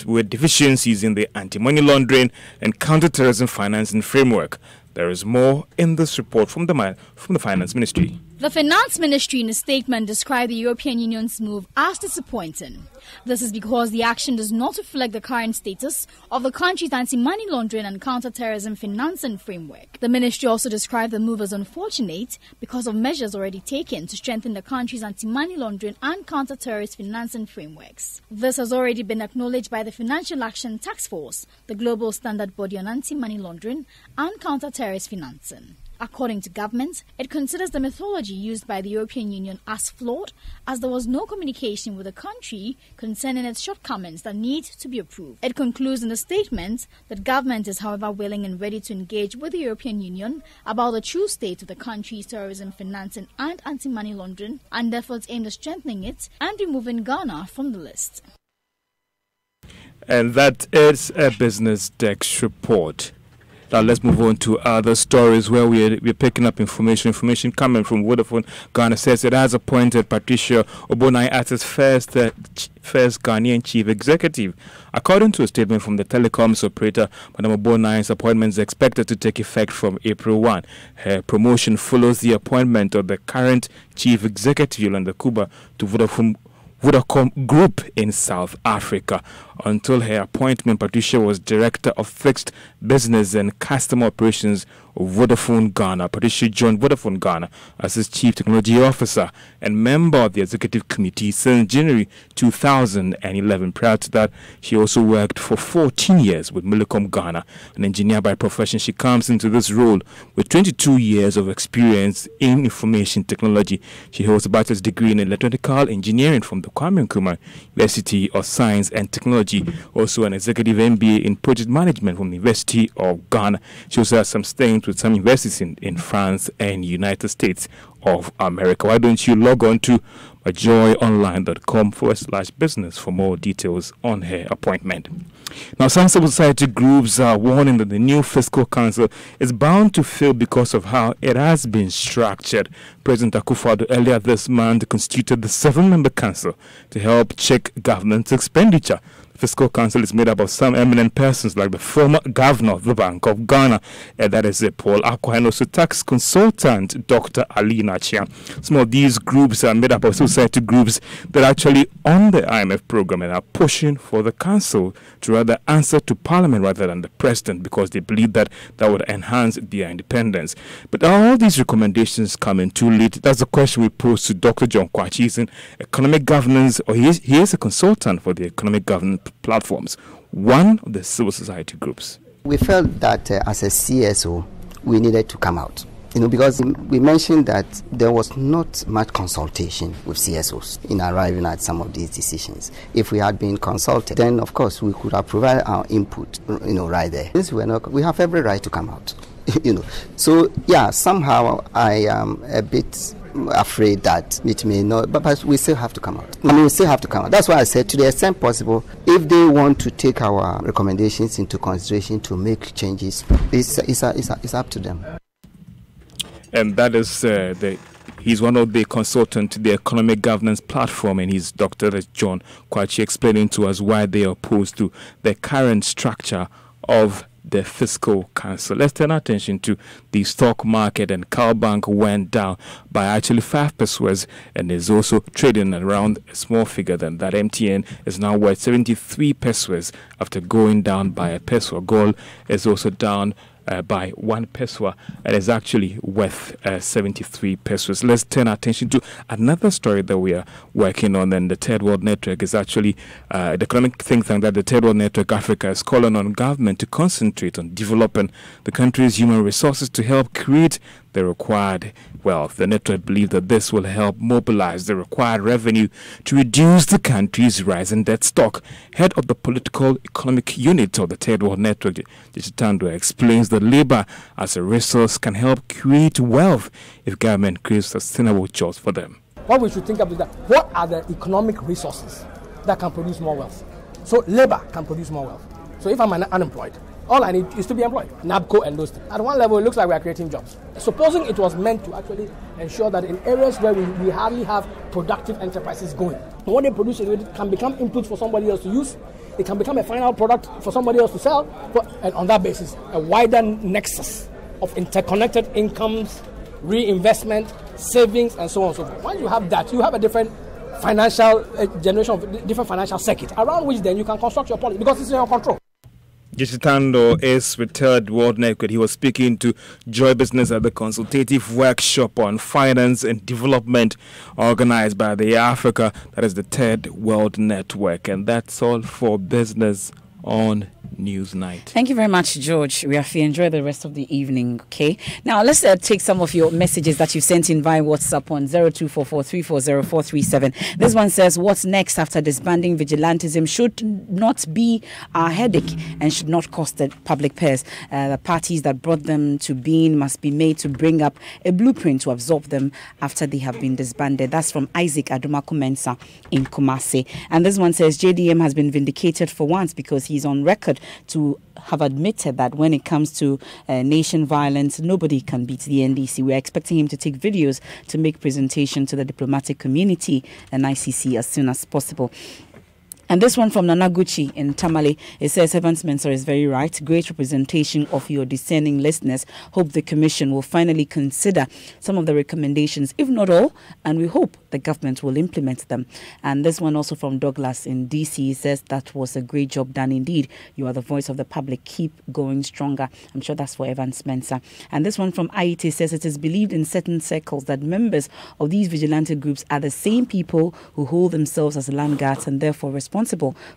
[SPEAKER 16] with deficiencies in the anti-money laundering and counter-terrorism financing framework. There is more in this report from the Finance Ministry.
[SPEAKER 24] The Finance Ministry in a statement described the European Union's move as disappointing. This is because the action does not reflect the current status of the country's anti-money laundering and counter-terrorism financing framework. The ministry also described the move as unfortunate because of measures already taken to strengthen the country's anti-money laundering and counter-terrorist financing frameworks. This has already been acknowledged by the Financial Action Task Force, the global standard body on anti-money laundering and counter-terrorist financing. According to government, it considers the methodology used by the European Union as flawed, as there was no communication with the country concerning its shortcomings that need to be approved. It concludes in a statement that government is, however, willing and ready to engage with the European Union about the true state of the country's terrorism financing and anti-money laundering and efforts aimed at strengthening it and removing Ghana from the list.
[SPEAKER 16] And that is a Business Desk report. Now let's move on to other stories where we're picking up information coming from Vodafone Ghana. Says it has appointed Patricia Obonai as its first Ghanaian chief executive. According to a statement from the telecoms operator, Madam Obonai's appointment is expected to take effect from April 1. Her promotion follows the appointment of the current chief executive, Yolanda Kuba, to Vodacom Group in South Africa. Until her appointment, Patricia was Director of Fixed Business and Customer Operations of Vodafone Ghana. Patricia joined Vodafone Ghana as its Chief Technology Officer and member of the Executive Committee since January 2011. Prior to that, she also worked for 14 years with Millicom Ghana. An engineer by profession, she comes into this role with 22 years of experience in information technology. She holds a bachelor's degree in electrical engineering from the Kwame Nkrumah University of Science and Technology. Also an executive MBA in project management from the University of Ghana. She also has some stints with some universities in France and United States of America. Why don't you log on to joyonline.com/business for more details on her appointment. Now, some civil society groups are warning that the new fiscal council is bound to fail because of how it has been structured. President Akufo-Addo earlier this month constituted the 7-member council to help check government's expenditure. The fiscal council is made up of some eminent persons like the former governor of the Bank of Ghana, that is Paul Akwa, and also tax consultant Dr. Ali Nachia. Some of these groups are made up of society groups that are actually on the IMF program and are pushing for the council to rather answer to Parliament rather than the President, because they believe that that would enhance their independence. But are all these recommendations coming too late? That's the question we pose to Dr. John Kwachi. He's in economic governance, or he is a consultant for the economic governance platforms, one of the civil society groups.
[SPEAKER 25] We felt that as a CSO, we needed to come out
[SPEAKER 5] because we mentioned that there was not much consultation with CSOs in arriving at some of these decisions. If we had been consulted, then of course we could have provided our input, right there. Since we have every right to come out, So yeah, somehow I am a bit afraid that it may not, but we still have to come out. We still have to come out. That's why I said, to the extent possible, if they want to take our recommendations into consideration to make changes, it's up to them.
[SPEAKER 16] And that is he's one of the consultants to the Economic Governance Platform, and he's Dr. John Kwakye explaining to us why they are opposed to the current structure of the Fiscal Council. Let's turn our attention to the stock market, and CalBank went down by actually 5 pesos and is also trading around a small figure than that. MTN is now worth 73 pesos after going down by a peso. Gold is also down by 1 peso and is actually worth 73 pesos. Let's turn our attention to another story that we are working on, and the Third World Network is actually the economic think tank that the Third World Network Africa is calling on government to concentrate on developing the country's human resources to help create the required wealth. The network believes that this will help mobilize the required revenue to reduce the country's rising debt stock. Head of the political economic unit of the Third World Network, Jitando, explains that labor as a resource can help create wealth if government creates sustainable jobs for them.
[SPEAKER 11] What we should think about is that what are the economic resources that can produce more wealth? So labor can produce more wealth. So if I'm unemployed, all I need is to be employed. NABCO and those things. At one level, it looks like we are creating jobs. Supposing it was meant to actually ensure that in areas where we hardly have productive enterprises going, what they produce it can become input for somebody else to use. It can become a final product for somebody else to sell. And on that basis, a wider nexus of interconnected incomes, reinvestment, savings, and so on and so forth. Once you have that, you have a different financial generation of different financial circuit around which then you can construct your policy because it's in your control.
[SPEAKER 16] Jitando is with Third World Network. He was speaking to Joy Business at the consultative workshop on finance and development organized by the Africa, that is the Third World Network. And that's all for Business on Newsnight.
[SPEAKER 1] Thank you very much, George. We have to enjoy the rest of the evening, okay? Now, let's take some of your messages that you sent in via WhatsApp on 0244340437. This one says, what's next after disbanding vigilantism should not be a headache and should not cost the public purse. The parties that brought them to being must be made to bring up a blueprint to absorb them after they have been disbanded. That's from Isaac Adumaku Mensa in Kumasi. And this one says, JDM has been vindicated for once because he's on record to have admitted that when it comes to nation violence, nobody can beat the NDC. We're expecting him to take videos to make presentation to the diplomatic community and ICC as soon as possible. And this one from Nanaguchi in Tamale, it says, Evans Mensah is very right. Great representation of your discerning listeners. Hope the Commission will finally consider some of the recommendations, if not all, and we hope the government will implement them. And this one also from Douglas in DC says, that was a great job done indeed. You are the voice of the public. Keep going stronger. I'm sure that's for Evans Mensah. And this one from Aite says, it is believed in certain circles that members of these vigilante groups are the same people who hold themselves as land guards and therefore responsible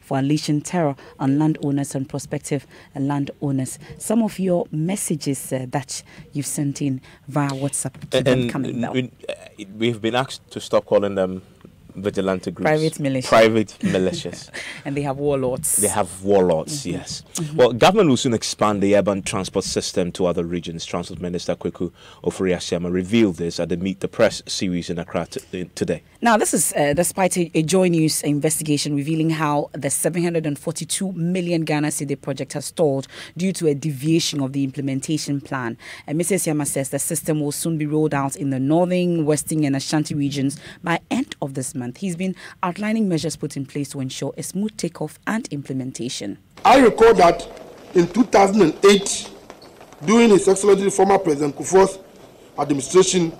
[SPEAKER 1] for unleashing terror on landowners and prospective landowners. Some of your messages that you've sent in via WhatsApp keep them coming now.
[SPEAKER 4] We've been asked to stop calling them vigilante groups.
[SPEAKER 1] Private
[SPEAKER 4] militias.
[SPEAKER 1] And they have warlords.
[SPEAKER 4] Yes. Mm-hmm. Well, government will soon expand the urban transport system to other regions. Transport Minister Kweku Ofori-Asiamah revealed this at the Meet the Press series in Accra today.
[SPEAKER 1] Now, this is despite a Joy News investigation revealing how the 742 million Ghana cedi project has stalled due to a deviation of the implementation plan. And Mrs. Asiamah says the system will soon be rolled out in the northern, western and Ashanti regions by end of this month. He's been outlining measures put in place to ensure a smooth takeoff and implementation.
[SPEAKER 7] I recall that in 2008, during His Excellency former President Kufuor's administration,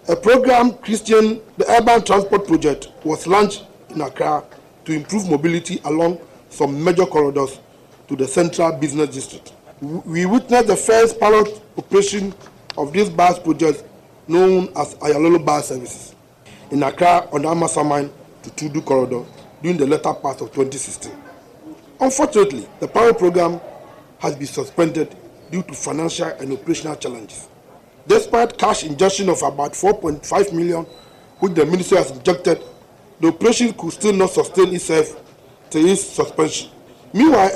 [SPEAKER 7] a program christened the Urban Transport Project was launched in Accra to improve mobility along some major corridors to the Central Business District. We witnessed the first pilot operation of this bus project known as Ayalolo Bus Services in Accra on the Amasaman to Tudu corridor during the latter part of 2016. Unfortunately, the pilot program has been suspended due to financial and operational challenges. Despite cash injection of about 4.5 million, which the ministry has injected, the operation could still not sustain itself till its suspension. Meanwhile,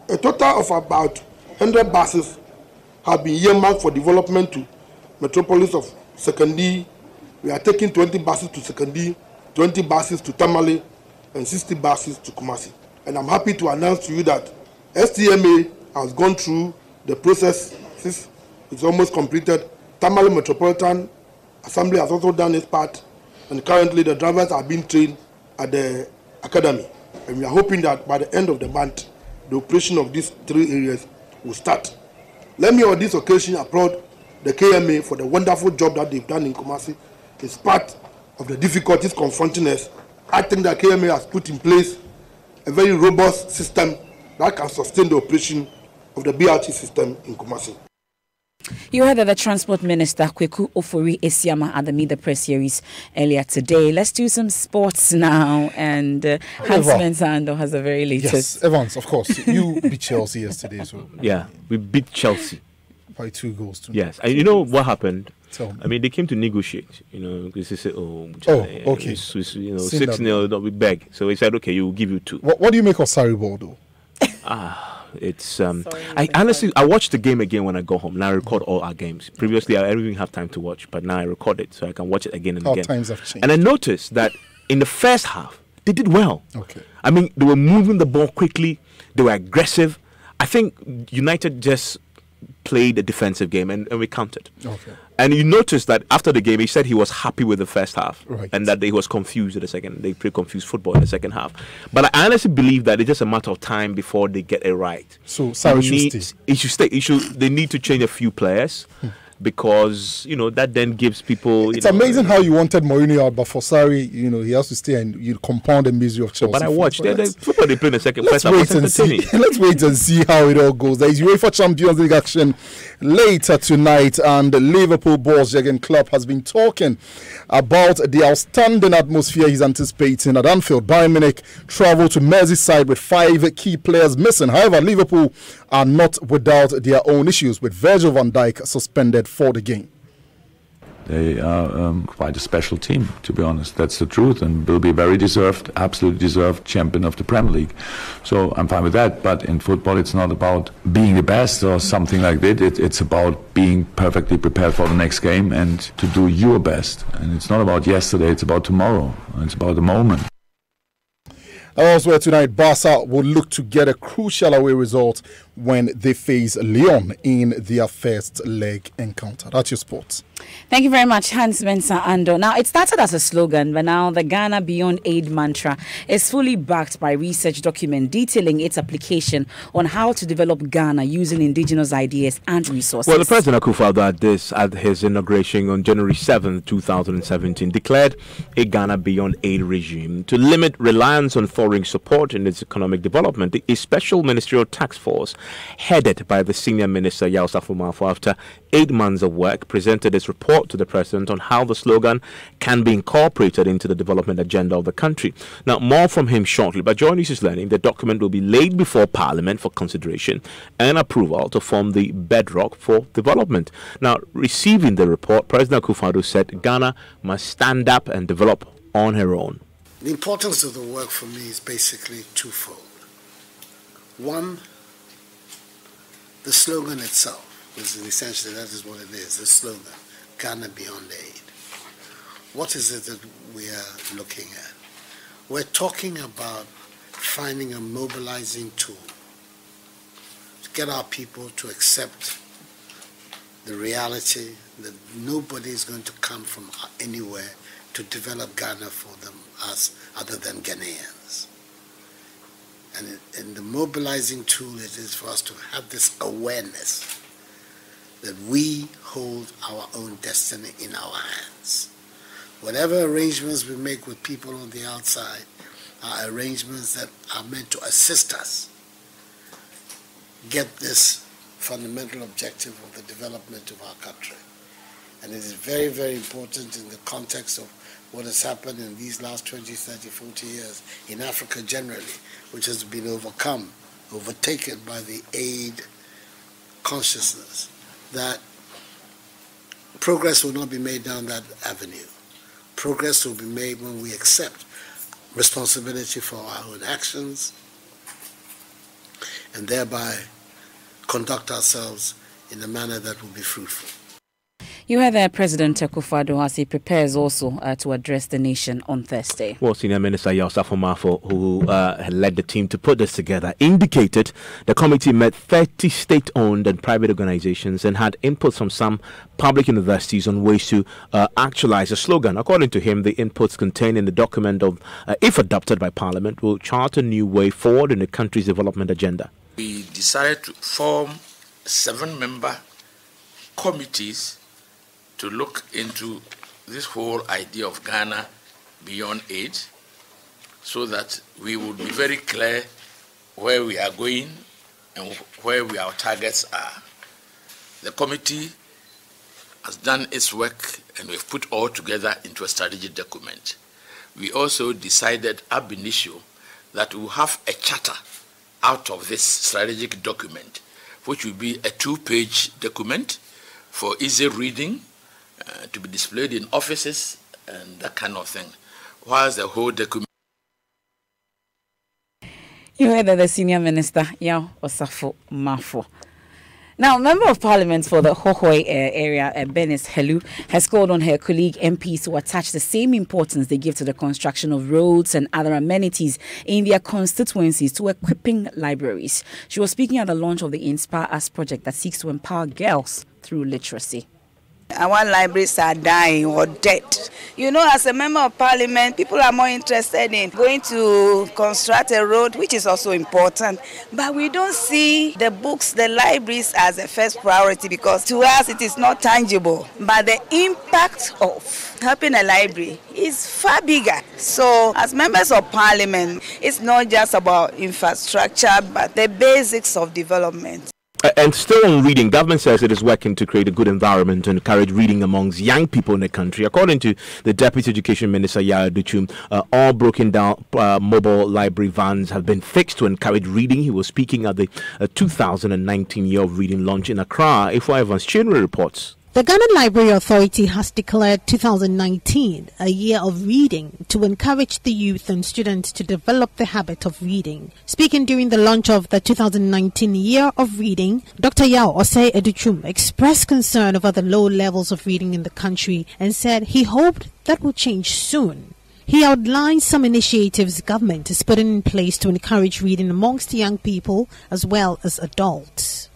[SPEAKER 7] a total of about 100 buses have been earmarked for development to metropolis of Sekondi. We are taking 20 buses to Sekondi, 20 buses to Tamale, and 60 buses to Kumasi. And I'm happy to announce to you that STMA has gone through the process. It's almost completed. Tamale Metropolitan Assembly has also done its part, and currently the drivers are being trained at the academy. And we are hoping that by the end of the month, the operation of these 3 areas will start. Let me on this occasion applaud the KMA for the wonderful job that they've done in Kumasi. It's part of the difficulties confronting us. I think that KMA has put in place a very robust system that can sustain the operation of the BRT system in Kumasi.
[SPEAKER 1] You heard that the Transport Minister, Kweku Ofori Esiama, at the Meet the Press series earlier today. Let's do some sports now. And Hans Mensah has a very latest.
[SPEAKER 2] Yes, Evans, of course. You beat Chelsea yesterday. So
[SPEAKER 4] yeah, we beat Chelsea.
[SPEAKER 2] By 2 goals to
[SPEAKER 4] yes, and you know what happened?
[SPEAKER 2] I
[SPEAKER 4] mean, they came to negotiate, because they said,
[SPEAKER 2] okay.
[SPEAKER 4] 6-0, we beg. So he said, okay, we'll give you 2.
[SPEAKER 2] What do you make of Sarri though?
[SPEAKER 4] It's I watched the game again when I go home. Now I record all our games. Previously, I didn't even have time to watch, but now I record it so I can watch it again and again.
[SPEAKER 2] Times have changed.
[SPEAKER 4] And I noticed that in the first half, they did well.
[SPEAKER 2] Okay.
[SPEAKER 4] I mean, they were moving the ball quickly. They were aggressive. I think United just played a defensive game and we counted.
[SPEAKER 2] Okay.
[SPEAKER 4] And you notice that after the game, he said he was happy with the first half,
[SPEAKER 2] right,
[SPEAKER 4] and that he was confused in the second. They played confused football in the second half. But I honestly believe that it's just a matter of time before they get it right.
[SPEAKER 2] So Sarri
[SPEAKER 4] should stay. They need to change a few players. Because that then gives people.
[SPEAKER 2] It's amazing how you wanted Mourinho out, but for Sarri, he has to stay and you compound the misery of Chelsea.
[SPEAKER 4] But I watched the football they play in the second.
[SPEAKER 2] Let's wait and see how it all goes. There is UEFA Champions League action later tonight, and the Liverpool boss Jurgen Klopp has been talking about the outstanding atmosphere he's anticipating at Anfield. Bayern Munich travel to Merseyside with 5 key players missing. However, Liverpool are not without their own issues, with Virgil van Dijk suspended for the game.
[SPEAKER 3] They are quite a special team, to be honest. That's the truth, and will be very deserved, absolutely deserved champion of the Premier League. So I'm fine with that. But in football, it's not about being the best or something like that. It's about being perfectly prepared for the next game and to do your best. And it's not about yesterday, it's about tomorrow. It's about the moment.
[SPEAKER 2] Elsewhere tonight, Barca will look to get a crucial away result when they face Lyon in their first leg encounter. That's your sports.
[SPEAKER 1] Thank you very much, Hans Mensah Ando. Now, it started as a slogan, but now the Ghana Beyond Aid mantra is fully backed by research document detailing its application on how to develop Ghana using indigenous ideas and resources.
[SPEAKER 4] Well, the President Akufo-Addo at his inauguration on January 7, 2017, declared a Ghana Beyond Aid regime to limit reliance on foreign support in its economic development. A special ministerial task force headed by the senior minister Yaw Sarfo-Marfo, after 8 months of work, presented its report to the president on how the slogan can be incorporated into the development agenda of the country. Now, more from him shortly, but Joy News is learning the document will be laid before Parliament for consideration and approval to form the bedrock for development. Now, receiving the report, President Akufo-Addo said Ghana must stand up and develop on her own.
[SPEAKER 8] The importance of the work for me is basically twofold. One, the slogan itself. Essentially, that is what it is, the slogan, Ghana Beyond Aid. What is it that we are looking at? We're talking about finding a mobilizing tool to get our people to accept the reality that nobody is going to come from anywhere to develop Ghana for them as other than Ghanaians. And the mobilizing tool it is for us to have this awareness that we hold our own destiny in our hands. Whatever arrangements we make with people on the outside are arrangements that are meant to assist us get this fundamental objective of the development of our country. And it is very, very important in the context of what has happened in these last 20, 30, 40 years in Africa generally, which has been overtaken by the aid consciousness, that progress will not be made down that avenue. Progress will be made when we accept responsibility for our own actions and thereby conduct ourselves in a manner that will be fruitful.
[SPEAKER 1] You heard that President Akufo-Addo as he prepares also to address the nation on Thursday.
[SPEAKER 9] Well, Senior Minister Yao Safo-Mafo, who led the team to put this together, indicated the committee met 30 state-owned and private organizations and had inputs from some public universities on ways to actualize the slogan. According to him, the inputs contained in the document, if adopted by Parliament, will chart a new way forward in the country's development agenda.
[SPEAKER 10] We decided to form 7-member committees to look into this whole idea of Ghana beyond aid, so that we would be very clear where we are going and where our targets are. The committee has done its work and we've put all together into a strategy document. We also decided ab initio that we'll have a charter out of this strategic document, which will be a 2-page document for easy reading, to be displayed in offices and that kind of thing. Whilst the whole document.
[SPEAKER 1] You heard that the Senior Minister, Yao Safo-Mafo. Now, Member of Parliament for the Hohoe area, Bernice Helu, has called on her colleague MPs to attach the same importance they give to the construction of roads and other amenities in their constituencies to equipping libraries. She was speaking at the launch of the Inspire Us project that seeks to empower girls through literacy.
[SPEAKER 12] Our libraries are dying or dead. You know, as a member of parliament, people are more interested in going to construct a road, which is also important. But we don't see the books, the libraries as a first priority, because to us it is not tangible. But the impact of helping a library is far bigger. So as members of parliament, it's not just about infrastructure, but the basics of development.
[SPEAKER 9] And still on reading, government says it is working to create a good environment to encourage reading amongst young people in the country. According to the Deputy Education Minister, Yaya Duchum, all broken down mobile library vans have been fixed to encourage reading. He was speaking at the 2019 Year of Reading launch in Accra. Ifwa Evans Chinwe reports.
[SPEAKER 13] The Ghana Library Authority has declared 2019 a year of reading to encourage the youth and students to develop the habit of reading. Speaking during the launch of the 2019 Year of Reading, Dr. Yao Osei Educhum expressed concern over the low levels of reading in the country and said he hoped that will change soon. He outlined some initiatives government is putting in place to encourage reading amongst young people as well as adults.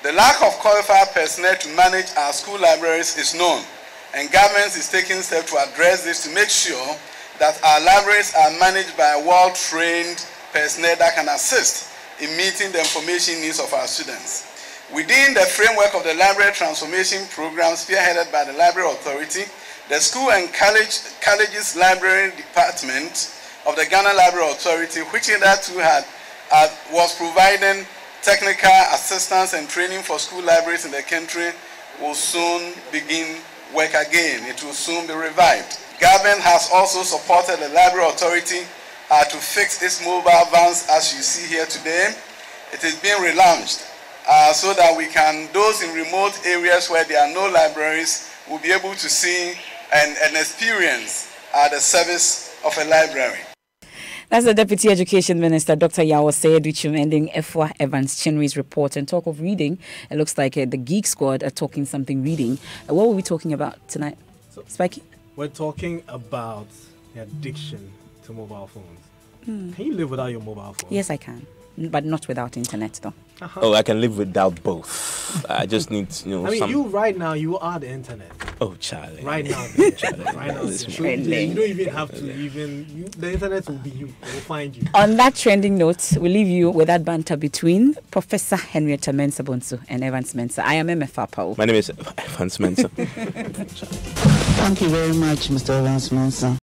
[SPEAKER 25] The lack of qualified personnel to manage our school libraries is known, and government is taking steps to address this to make sure that our libraries are managed by well-trained personnel that can assist in meeting the information needs of our students. Within the framework of the Library Transformation Program spearheaded by the Library Authority, the School and Colleges Library Department of the Ghana Library Authority, which hitherto was providing technical assistance and training for school libraries in the country, will soon begin work again. It will soon be revived. Government has also supported the Library Authority to fix its mobile vans, as you see here today. It is being relaunched so that those in remote areas where there are no libraries will be able to see and experience the service of a library.
[SPEAKER 1] That's the Deputy Education Minister, Dr. Yao Osei Educhum, ending Ifwa Evans Chinwe's report. And talk of reading, it looks like the Geek Squad are talking something reading. What were we talking about tonight, Spiky?
[SPEAKER 26] We're talking about the addiction to mobile phones. Can you live without your mobile phone?
[SPEAKER 1] Yes, I can, but not without internet, though.
[SPEAKER 9] Oh, I can live without both. I just need,
[SPEAKER 26] you right now, you are the internet.
[SPEAKER 9] Oh, Charlie.
[SPEAKER 26] Right now, right now. You don't even have to the internet will be you. It will find you.
[SPEAKER 1] On that trending note, we leave you with that banter between Professor Henrietta Mensah-Bonsu and Evans Mensah. I am MFA Paul.
[SPEAKER 9] My name is Evans Mensah.
[SPEAKER 27] Thank you very much, Mr. Evans Mensah.